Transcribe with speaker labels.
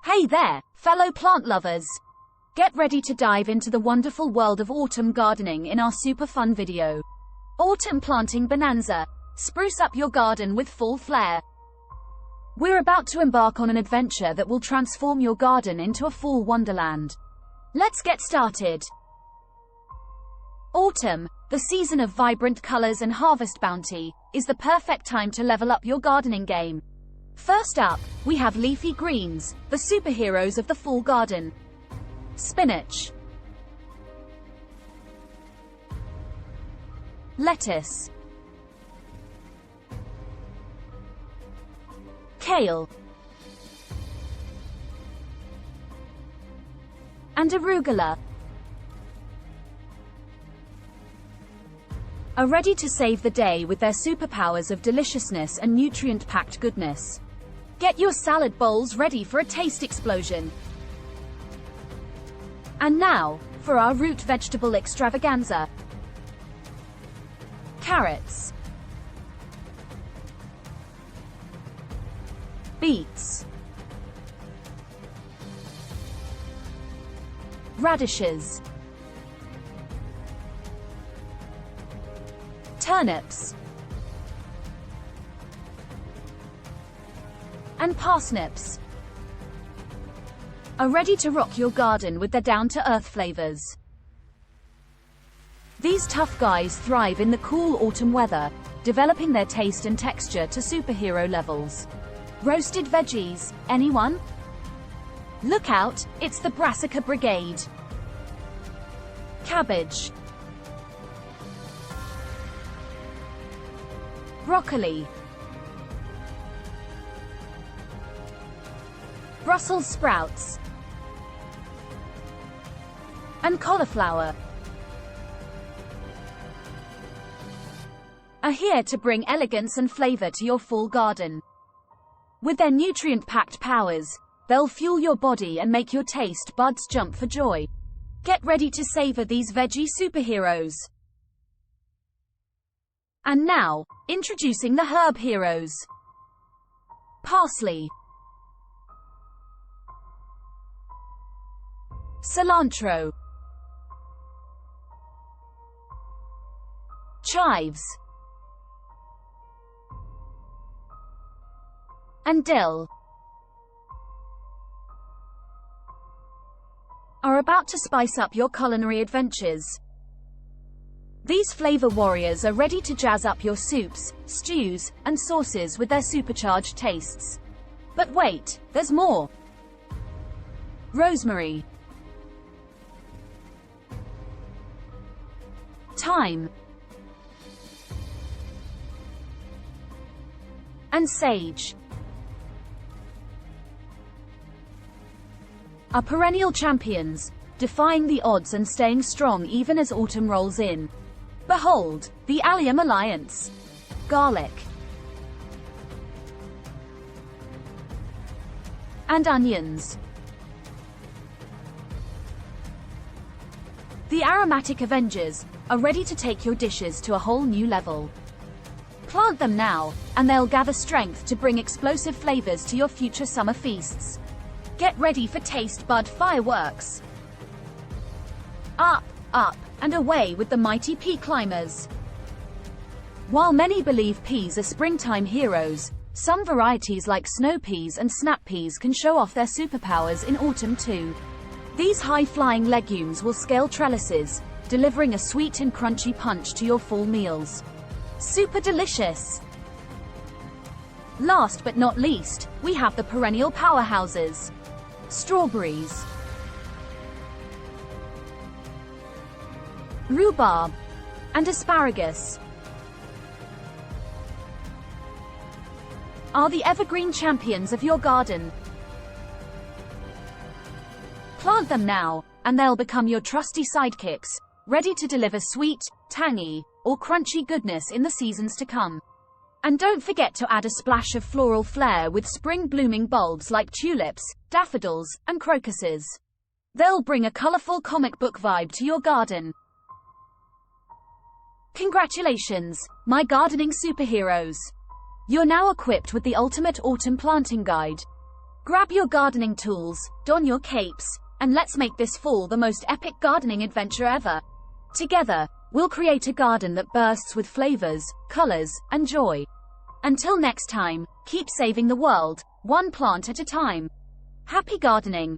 Speaker 1: Hey there, fellow plant lovers! Get ready to dive into the wonderful world of autumn gardening in our super fun video. Autumn Planting Bonanza. Spruce up your garden with full flair. We're about to embark on an adventure that will transform your garden into a fall wonderland. Let's get started. Autumn, the season of vibrant colors and harvest bounty, is the perfect time to level up your gardening game. First up, we have leafy greens, the superheroes of the fall garden. Spinach, lettuce, kale, and arugula are ready to save the day with their superpowers of deliciousness and nutrient-packed goodness. Get your salad bowls ready for a taste explosion. And now, for our root vegetable extravaganza. Carrots, beets, radishes, turnips, and parsnips are ready to rock your garden with their down-to-earth flavors. These tough guys thrive in the cool autumn weather, developing their taste and texture to superhero levels. Roasted veggies, anyone? Look out, it's the Brassica Brigade. Cabbage, broccoli, Brussels sprouts, and cauliflower are here to bring elegance and flavor to your fall garden. With their nutrient-packed powers, they'll fuel your body and make your taste buds jump for joy. Get ready to savor these veggie superheroes. And now, introducing the herb heroes. Parsley, cilantro, chives, and dill are about to spice up your culinary adventures. These flavor warriors are ready to jazz up your soups, stews, and sauces with their supercharged tastes. But wait, there's more. Rosemary, thyme, and sage are perennial champions, defying the odds and staying strong even as autumn rolls in. Behold, the Allium Alliance. Garlic and onions. The aromatic Avengers are ready to take your dishes to a whole new level. Plant them now, and they'll gather strength to bring explosive flavors to your future summer feasts. Get ready for taste bud fireworks. Up, up, and away with the mighty pea climbers. While many believe peas are springtime heroes, some varieties like snow peas and snap peas can show off their superpowers in autumn too. These high-flying legumes will scale trellises, delivering a sweet and crunchy punch to your fall meals. Super delicious! Last but not least, we have the perennial powerhouses. Strawberries, rhubarb, and asparagus are the evergreen champions of your garden. Plant them now, and they'll become your trusty sidekicks, ready to deliver sweet, tangy, or crunchy goodness in the seasons to come. And don't forget to add a splash of floral flair with spring blooming bulbs like tulips, daffodils, and crocuses. They'll bring a colorful comic book vibe to your garden. Congratulations, my gardening superheroes! You're now equipped with the ultimate autumn planting guide. Grab your gardening tools, don your capes, and let's make this fall the most epic gardening adventure ever. Together, we'll create a garden that bursts with flavors, colors, and joy. Until next time, keep saving the world, one plant at a time. Happy gardening!